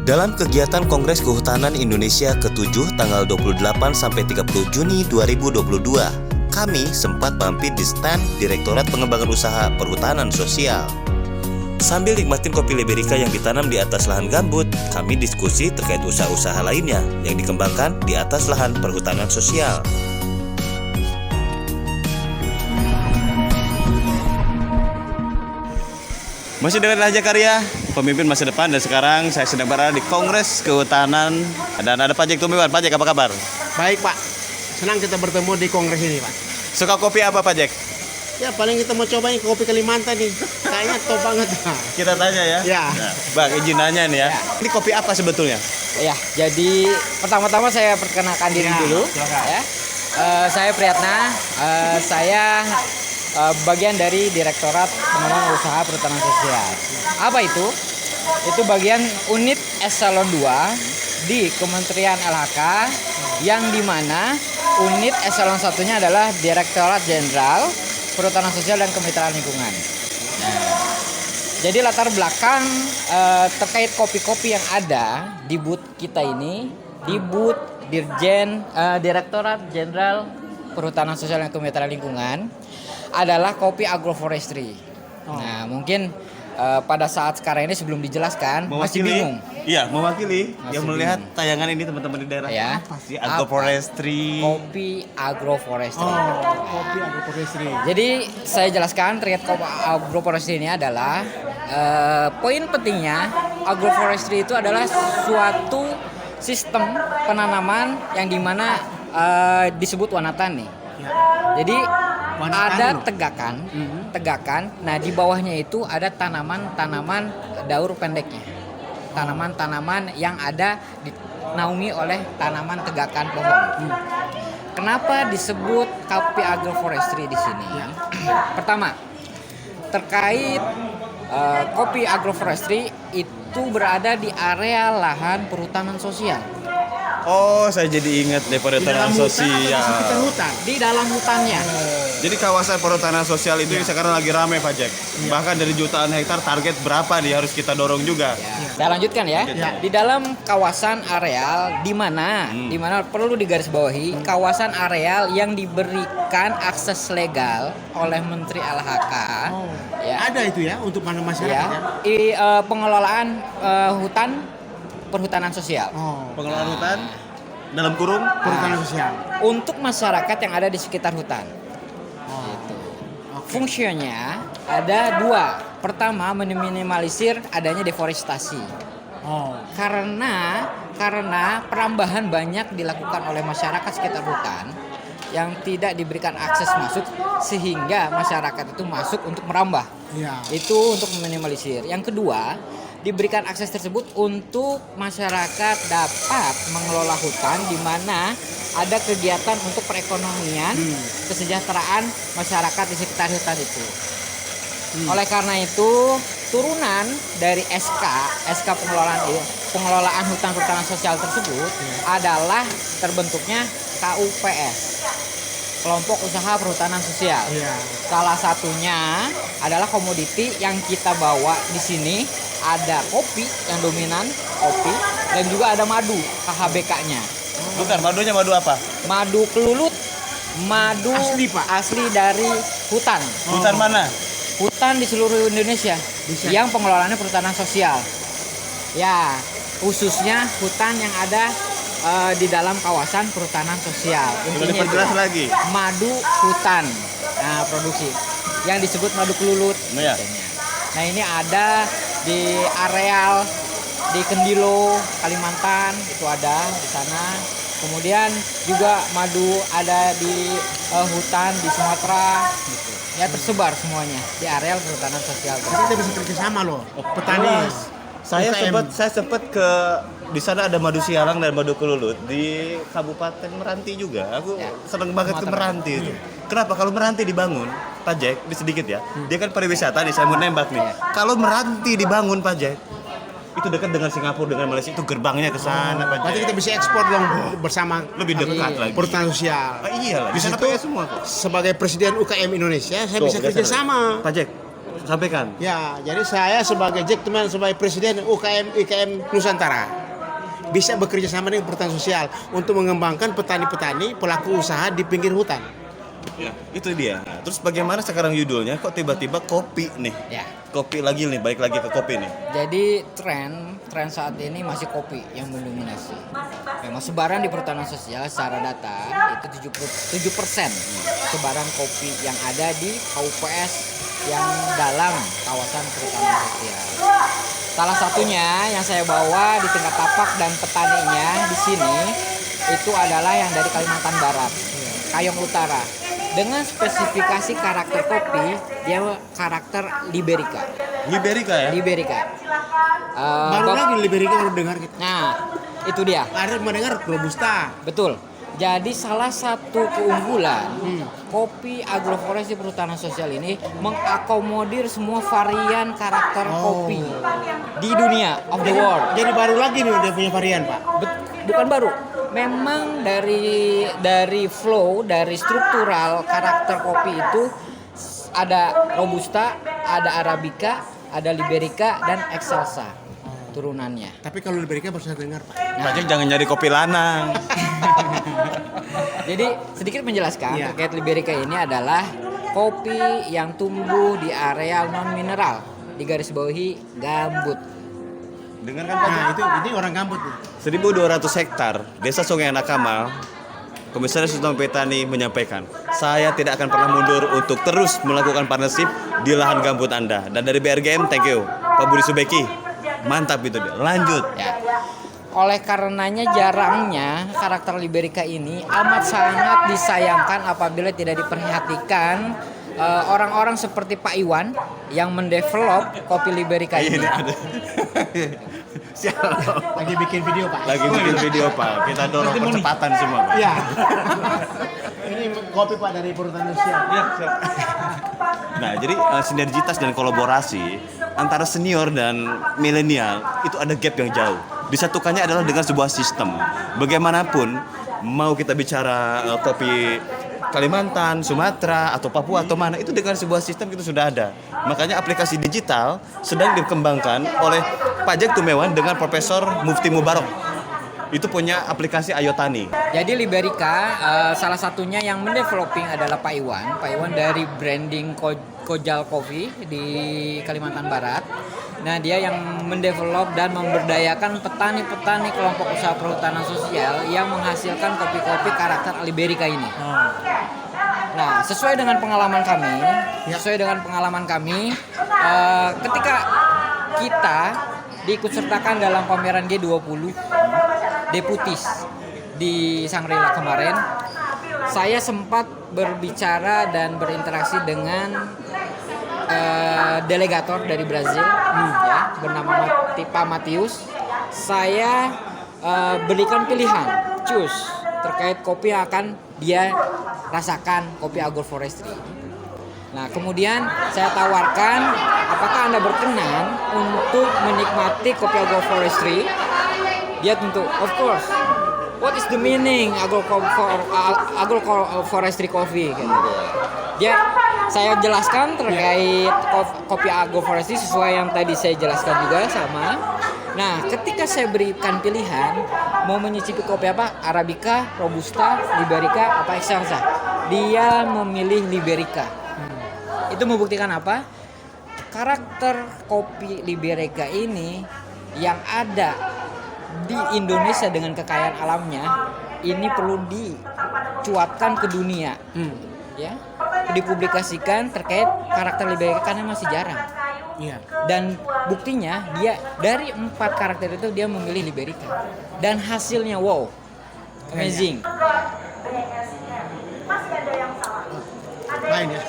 Dalam kegiatan Kongres Kehutanan Indonesia ke-7 tanggal 28 sampai 30 Juni 2022, kami sempat mampir di stand Direktorat Pengembangan Usaha Perhutanan Sosial. Sambil nikmatin kopi Liberica yang ditanam di atas lahan gambut, kami diskusi terkait usaha-usaha lainnya yang dikembangkan di atas lahan perhutanan sosial. Masih dengan Raja Karya, pemimpin masa depan, dan sekarang saya sedang berada di Kongres Kehutanan dan ada Pak Jack Tumiwan. Pak Jack, apa kabar? Baik Pak, senang kita bertemu di kongres ini Pak. Suka kopi apa Pak Jack? Ya paling kita mau cobain kopi Kalimantan nih, kayaknya top banget. Kita tanya ya. Ya. Nah, Bang, izin nanya nih ya. Ini kopi apa sebetulnya? Ya, jadi pertama-tama saya perkenalkan diri dulu. silakan. Ya. Saya Priyatna, saya bagian dari Direktorat Pengembangan Usaha Perhutanan Sosial. Apa itu? Itu bagian unit eselon 2 di Kementerian LHK, yang dimana unit eselon satunya adalah Direktorat Jenderal Perhutanan Sosial dan Kemitraan Lingkungan. Jadi latar belakang terkait kopi-kopi yang ada di booth kita ini, di booth Direktorat Jenderal Perhutanan Sosial dan Kemitraan Lingkungan, adalah kopi agroforestry. Nah, mungkin pada saat sekarang ini sebelum dijelaskan masih bingung. Iya, mewakili Masih yang melihat tayangan ini teman-teman di daerah. Ya. Apa sih agroforestry? Kopi agroforestry. Kopi agroforestry. Jadi saya jelaskan terkait kopi agroforestry ini adalah poin pentingnya, agroforestry itu adalah suatu sistem penanaman yang dimana disebut wanatan nih. Jadi Wanatan ada loh. tegakan. Nah, di bawahnya itu ada tanaman-tanaman daur pendeknya. Tanaman-tanaman yang ada dinaungi oleh tanaman tegakan pohon. Kenapa disebut kopi agroforestry di sini? Pertama, terkait kopi agroforestry itu berada di area lahan perhutanan sosial. Oh, saya jadi ingat deh perhutanan sosial. Sekitar hutan. Di dalam hutannya. Jadi kawasan perhutanan sosial itu sekarang lagi ramai Pak Jack. Bahkan dari jutaan hektar, target berapa nih harus kita dorong juga. Saya lanjutkan ya. Di dalam kawasan areal di mana perlu digarisbawahi, kawasan areal yang diberikan akses legal oleh Menteri LHK. Ya. Ada itu ya untuk mana masyarakat Ya. Pengelolaan hutan perhutanan sosial. Pengelolaan hutan dalam kurung Perhutanan sosial. Untuk masyarakat yang ada di sekitar hutan. Gitu. Fungsinya ada dua. Pertama, meminimalisir adanya deforestasi. Karena perambahan banyak dilakukan oleh masyarakat sekitar hutan yang tidak diberikan akses masuk, sehingga masyarakat itu masuk untuk merambah. Ya. Itu untuk meminimalisir. Yang kedua, diberikan akses tersebut untuk masyarakat dapat mengelola hutan, di mana ada kegiatan untuk perekonomian, kesejahteraan masyarakat di sekitar hutan itu. Oleh karena itu, turunan dari SK pengelolaan hutan perhutanan sosial tersebut adalah terbentuknya KUPS, Kelompok Usaha Perhutanan Sosial. Salah satunya adalah komoditi yang kita bawa di sini. Ada kopi yang dominan, kopi, dan juga ada madu KHBK-nya. Bukan, madunya madu apa? Madu kelulut, madu Asli, Pak? asli dari hutan. Hutan mana? Hutan di seluruh Indonesia yang pengelolaannya perhutanan sosial. Ya, khususnya hutan yang ada di dalam kawasan perhutanan sosial. Boleh diperjelas itu lagi? madu hutan, produksi yang disebut madu kelulut. Ya. Nah, ini ada di areal di Kendilo, Kalimantan, itu ada di sana. Kemudian juga madu ada di hutan di Sumatera, gitu. Ya, tersebar semuanya di areal perhutanan sosial. Jadi kita bisa kerjasama loh, petani. Saya UKM. sempat ke di sana ada madu sialang dan madu kelulut di Kabupaten Meranti juga. Aku seneng banget ke Meranti itu. Kenapa kalau Meranti dibangun, Pak Jack, ini sedikit ya. Dia kan pariwisata nih, saya mau nembak nih. Kalau Meranti dibangun, Pak Jack, itu dekat dengan Singapura, dengan Malaysia, itu gerbangnya ke sana, Pak Berarti Jack. kita bisa ekspor dong bersama Lebih dekat lagi. perhutanan sosial. Iyalah, di Di sana situ pakai semua kok. sebagai presiden UKM Indonesia, saya Tuh, bisa geser lagi. kerjasama. Pak Jack, sampaikan. Ya, jadi saya sebagai Jack Teman, sebagai Presiden UKM IKM Nusantara bisa bekerja sama dengan perhutanan sosial untuk mengembangkan petani-petani pelaku usaha di pinggir hutan. Ya, itu dia. Nah, terus bagaimana sekarang judulnya kok tiba-tiba kopi nih? Ya. Kopi lagi nih, balik lagi ke kopi nih. Jadi tren saat ini masih kopi yang mendominasi. Memang sebaran di perhutanan sosial secara data itu 77% sebaran kopi yang ada di KUPS yang dalam kawasan perhutanan sosial. Salah satunya yang saya bawa di tingkat tapak dan petaninya di sini itu adalah yang dari Kalimantan Barat, Kayong Utara. Dengan spesifikasi karakter kopi, dia karakter Liberica. Liberica ya? Liberica. Baru lagi Liberica baru dengar gitu. Nah, itu dia. Ada mendengar Robusta. Betul. Jadi salah satu keunggulan kopi agroforestry perhutanan sosial ini mengakomodir semua varian karakter kopi di dunia of the world. Jadi baru lagi nih dia punya varian, Pak. Bukan baru. Memang dari flow, dari struktural karakter kopi itu ada Robusta, ada Arabica, ada Liberica dan Excelsa turunannya. Tapi kalau Liberica baru saya dengar, Pak. Pak Jack jangan nyari kopi lanang. Jadi sedikit menjelaskan Iya. terkait Liberica ini adalah kopi yang tumbuh di area non mineral, digarisbawahi gambut. Dengar kan Pak Jack? Nah, ini orang gambut nih. 1.200 hektar Desa Sungai Anak Kamal, Komisaris Utama Petani menyampaikan, saya tidak akan pernah mundur untuk terus melakukan partnership di lahan gambut Anda. Dan dari BRGM, thank you, Pak Budi Subeki. Mantap itu dia. Lanjut. Ya. Oleh karenanya jarangnya karakter Liberica ini amat sangat disayangkan apabila tidak diperhatikan orang-orang seperti Pak Iwan yang mendevelop kopi Liberica ini. Siap. Lagi bikin video, Pak. Lagi bikin video Pak. Kita dorong percepatan semua Pak. Iya. Ini kopi, Pak, dari perhutanan sosial. Nah, jadi sinergitas dan kolaborasi antara senior dan milenial itu ada gap yang jauh. Disatukannya adalah dengan sebuah sistem. Bagaimanapun mau kita bicara kopi Kalimantan, Sumatera, atau Papua, atau mana, itu dengan sebuah sistem itu sudah ada. Makanya aplikasi digital sedang dikembangkan oleh Pak Jack Tumewan dengan Profesor Mufti Mubarok. Itu punya aplikasi Ayotani. Jadi Liberica salah satunya yang mendeveloping adalah Pak Iwan. Pak Iwan dari branding Kojal Coffee di Kalimantan Barat. Nah, dia yang mendevelop dan memberdayakan petani-petani kelompok usaha perhutanan sosial yang menghasilkan kopi-kopi karakter Liberica ini. Nah, sesuai dengan pengalaman kami, ketika kita diikut sertakan dalam pameran G20 Deputis di Shangri-La kemarin, saya sempat berbicara dan berinteraksi dengan delegator dari Brazil, ya, bernama Pak Matius. Saya berikan pilihan, terkait kopi yang akan dia rasakan, kopi agroforestry. Nah, kemudian saya tawarkan, apakah Anda berkenan untuk menikmati kopi agroforestry? Dia tentu, of course. What is the meaning agroforestry coffee? Dia, saya jelaskan terkait kopi agroforestry sesuai yang tadi saya jelaskan juga sama. Nah, ketika saya berikan pilihan mau menyicipi kopi apa, Arabica, Robusta, Liberica, apa Excelsa, dia memilih Liberica. Itu membuktikan apa? Karakter kopi Liberica ini yang ada di Indonesia dengan kekayaan alamnya ini perlu dicuatkan ke dunia, ya, dipublikasikan terkait karakter Liberica karena masih jarang. Iya. Dan buktinya dia dari 4 karakter itu dia memilih Liberica dan hasilnya wow, amazing. Lain ya.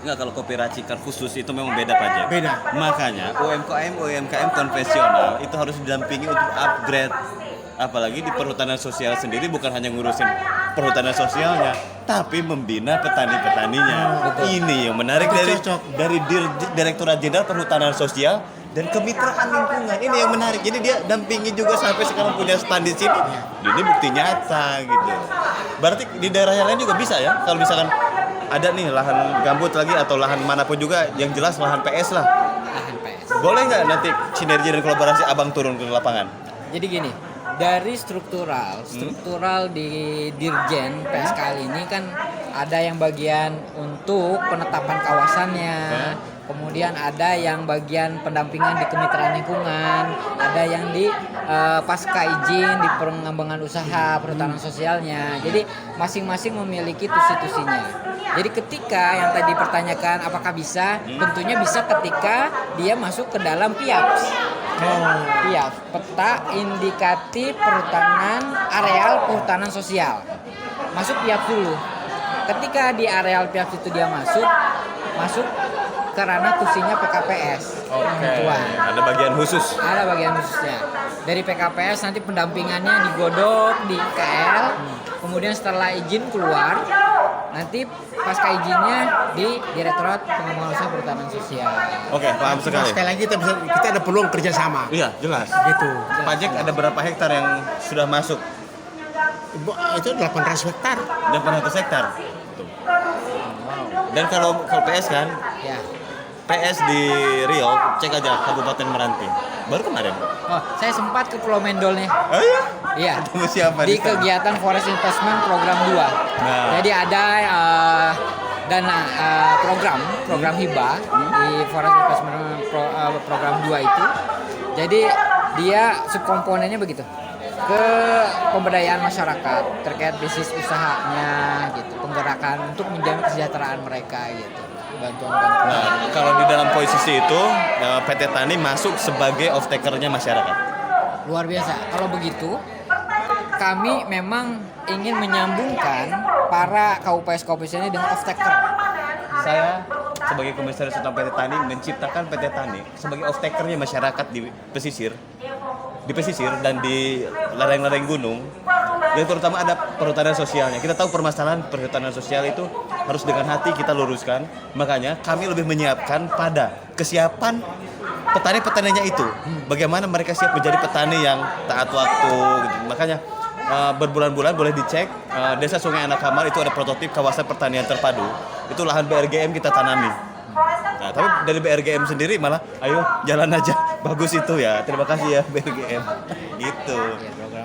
Enggak, kalau kopi racikan khusus itu memang beda Pak Jack. Beda. Makanya UMKM konvensional itu harus didampingi untuk upgrade. Apalagi di perhutanan sosial sendiri bukan hanya ngurusin perhutanan sosialnya, tapi membina petani-petaninya. Ini yang menarik dari Direktorat Jenderal Perhutanan Sosial dan Kemitraan Lingkungan. Ini yang menarik. Jadi dia dampingi juga sampai sekarang punya stand di sini. Ini bukti nyata gitu. Berarti di daerah yang lain juga bisa ya? Kalau misalkan ada nih lahan gambut lagi atau lahan manapun juga, yang jelas lahan PS lah. Lahan PS. Boleh nggak nanti sinergi dan kolaborasi abang turun ke lapangan? Jadi gini, dari struktural di Dirjen PS kali ini kan ada yang bagian untuk penetapan kawasannya, kemudian ada yang bagian pendampingan di kemitraan lingkungan, ada yang di pasca izin di pengembangan usaha perhutanan sosialnya. Jadi masing-masing memiliki tusi-tusinya. Jadi ketika yang tadi dipertanyakan apakah bisa, tentunya bisa ketika dia masuk ke dalam PIAPS. PIAPS, peta indikatif perhutanan areal perhutanan sosial. Masuk PIAPS dulu. Ketika di areal PIAPS itu dia masuk ke ranah tusinya PKPS. Ketentuan. Ada bagian khusus. Ada bagian khususnya. Dari PKPS nanti pendampingannya digodok di KL. Kemudian setelah izin keluar, nanti pasca izinnya di Direktorat Pengembangan Usaha Perhutanan Sosial. Oke, paham sekali. Sekali lagi kita ada peluang kerjasama. Iya, jelas. Gitu. Pajak ada berapa hektar yang sudah masuk? Itu 800 hektar. 800 hektar. Tuh. Dan kalau PS kan, Ya. PS di Riau, cek aja Kabupaten Meranti. Baru kemarin. Oh, saya sempat ke Pulau Mendol nih. Oh iya? Iya. Ketemu siapa Di sana? kegiatan Forest Investment Program 2. Nah. Jadi ada dana program hibah di Forest Investment Program 2 itu. Jadi dia subkomponennya begitu. Ke pemberdayaan masyarakat terkait bisnis usahanya gitu, penggerakan untuk menjamin kesejahteraan mereka gitu. Bantuan-bantuan. Nah, kalau di dalam posisi itu PT Tani masuk sebagai off-taker-nya masyarakat. Luar biasa. Kalau begitu, kami memang ingin menyambungkan para KUPS ini dengan off-taker. Saya sebagai Komisaris Utama PT Tani menciptakan PT Tani sebagai off-taker-nya masyarakat di pesisir dan di lereng-lereng gunung. Dan terutama ada perhutanan sosialnya. Kita tahu permasalahan perhutanan sosial itu harus dengan hati kita luruskan. Makanya kami lebih menyiapkan pada kesiapan petani-petaninya itu. Bagaimana mereka siap menjadi petani yang taat waktu. Gitu. Makanya berbulan-bulan boleh dicek Desa Sungai Anak Kamar itu ada prototip kawasan pertanian terpadu. Itu lahan BRGM kita tanami. Nah, tapi dari BRGM sendiri malah ayo jalan aja. Bagus itu ya. Terima kasih ya BRGM. Gitu.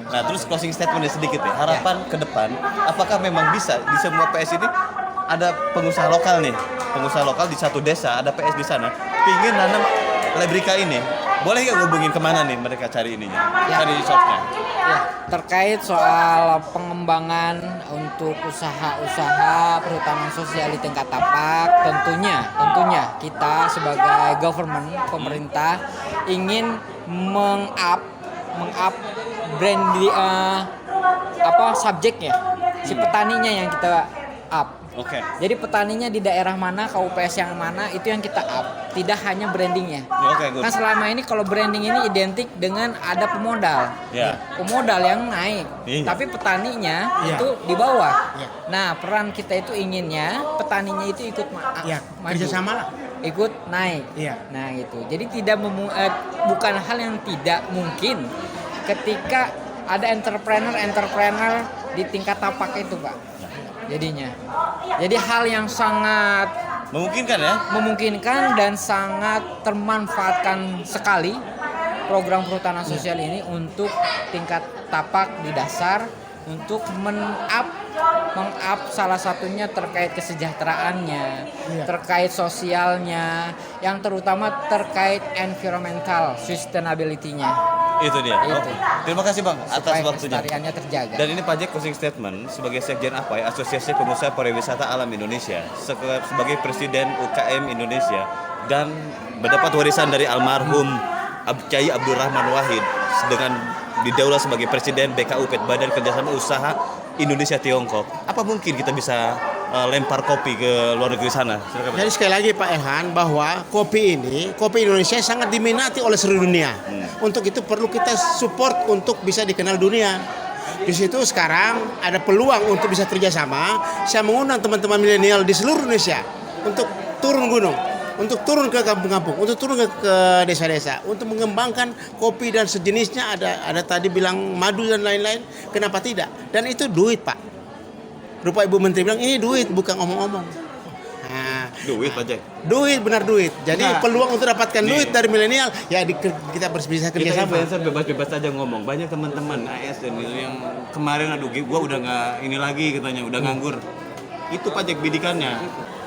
Nah, terus closing statementnya sedikit ya. Harapan ke depan, apakah memang bisa di semua PS ini ada pengusaha lokal nih, pengusaha lokal di satu desa ada PS di sana, pingin nanam lebrika ini, boleh nggak hubungin kemana nih mereka cari ininya, cari resource-nya? Ya, terkait soal pengembangan untuk usaha-usaha perhutanan sosial di tingkat tapak, tentunya kita sebagai government, pemerintah ingin meng-up brand subjeknya, si petaninya yang kita up. Oke. Jadi petaninya di daerah mana, KUPS yang mana, itu yang kita up, tidak hanya brandingnya. Oke, good. Kan selama ini kalau branding ini identik dengan ada pemodal, Ya. pemodal yang naik, Iya. tapi petaninya Iya. itu di bawah. Iya. Nah, peran kita itu inginnya petaninya itu ikut Ya, maju, kerjasama lah. ikut naik. Iya. Nah, gitu. Jadi bukan hal yang tidak mungkin ketika ada entrepreneur di tingkat tapak itu, Pak. Jadinya. Jadi hal yang sangat Memungkinkan ya? memungkinkan dan sangat termanfaatkan sekali program perhutanan sosial ini untuk tingkat tapak di dasar untuk meng-up salah satunya terkait kesejahteraannya, terkait sosialnya, yang terutama terkait environmental sustainability-nya. Itu dia. Itu. Oke. Terima kasih Bang atas Supaya waktunya. kelestariannya terjaga. Dan ini Pajak closing statement sebagai Sekjen APAI, Asosiasi Pengusaha Pariwisata Alam Indonesia, sebagai Presiden UKM Indonesia, dan mendapat warisan dari almarhum Kyai Abdurrahman Wahid dengan didaulat sebagai Presiden BKUPET, Badan Kerjasama Usaha Indonesia Tiongkok. Apa mungkin kita bisa lempar kopi ke luar negeri sana? Silakan, Pak. Jadi sekali lagi Pak Elhan, bahwa kopi Indonesia sangat diminati oleh seluruh dunia. Untuk itu perlu kita support untuk bisa dikenal dunia. Di situ sekarang ada peluang untuk bisa kerjasama. Saya mengundang teman-teman milenial di seluruh Indonesia untuk turun gunung, untuk turun ke kampung-kampung, untuk turun ke desa-desa, untuk mengembangkan kopi dan sejenisnya. Ada tadi bilang madu dan lain-lain. Kenapa tidak? Dan itu duit, Pak. Rupa Ibu Menteri bilang ini duit, bukan omong-omong. Duit Pak Jack. Duit, benar duit. Jadi Nah, peluang untuk dapatkan nih. duit dari milenial ya kita bisa Kita kerjasama. influencer bebas-bebas aja ngomong. Banyak teman-teman ASN itu yang kemarin aduh gua udah nggak ini lagi katanya, udah nganggur. Itu Pak Jack bidikannya.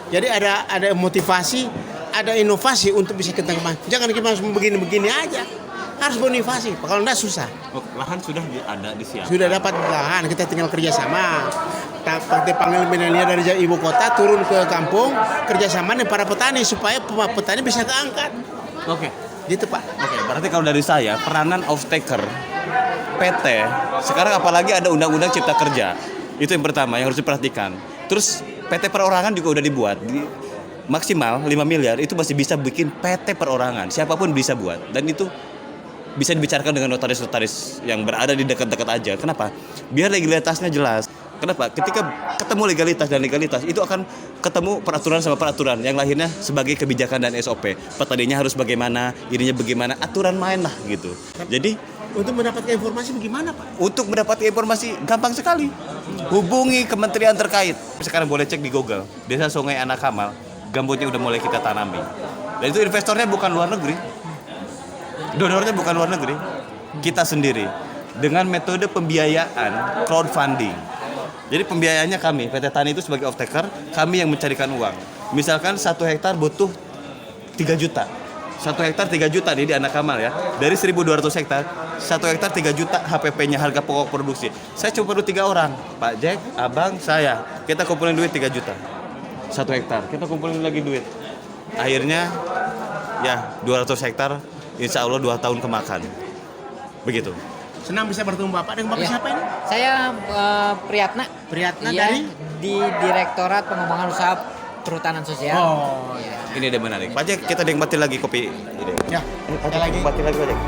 Jadi ada motivasi, ada inovasi untuk bisa kita kembang. Jangan kita langsung begini-begini aja. Harus berinovasi. Kalau enggak susah. Oh, lahan sudah ada di siap. Sudah dapat lahan, kita tinggal kerjasama. Kita panggil milenial dari ibu kota turun ke kampung, kerjasama dengan para petani supaya petani bisa keangkat. Oke. Gitu Pak. Oke, berarti kalau dari saya peranan off-taker PT sekarang apalagi ada undang-undang cipta kerja. Itu yang pertama yang harus diperhatikan. Terus PT perorangan juga udah dibuat. Maksimal 5 miliar itu masih bisa bikin PT perorangan. Siapapun bisa buat. Dan itu bisa dibicarakan dengan notaris-notaris yang berada di dekat-dekat aja. Kenapa? Biar legalitasnya jelas. Kenapa? Ketika ketemu legalitas dan legalitas itu akan ketemu peraturan sama peraturan yang lahirnya sebagai kebijakan dan SOP. Petaninya harus bagaimana, ininya bagaimana, aturan main lah gitu. Jadi Untuk mendapatkan informasi bagaimana Pak? untuk mendapatkan informasi gampang sekali. Hubungi kementerian terkait. Sekarang boleh cek di Google. Desa Sungai Anak Kamal, gambutnya udah mulai kita tanami. Dan itu investornya bukan luar negeri. Donornya bukan luar negeri. Kita sendiri. Dengan metode pembiayaan crowdfunding. Jadi pembiayaannya kami, PT Tani itu sebagai off-taker, kami yang mencarikan uang. Misalkan 1 hektar butuh 3 juta. 1 hektar 3 juta nih di Anak Kamal ya. Dari 1.200 hektar, 1 hektar 3 juta HPP-nya, harga pokok produksi. Saya cuma perlu 3 orang, Pak Jack, Abang, saya. Kita kumpulin duit 3 juta. 1 hektar, kita kumpulin lagi duit. Akhirnya ya 200 hektar, insya Allah 2 tahun kemakan. Begitu. Senang bisa bertemu Bapak. Dengan Bapak Ya. siapa ini? Saya Priyatna. Priyatna Iya, dari? di Direktorat Pengembangan Usaha Perhutanan Sosial. Oh, Iya. Ini ada menarik. Pak Jack, kita nikmati lagi kopi ini. Ya, ada lagi. Nikmati lagi Pak Jack.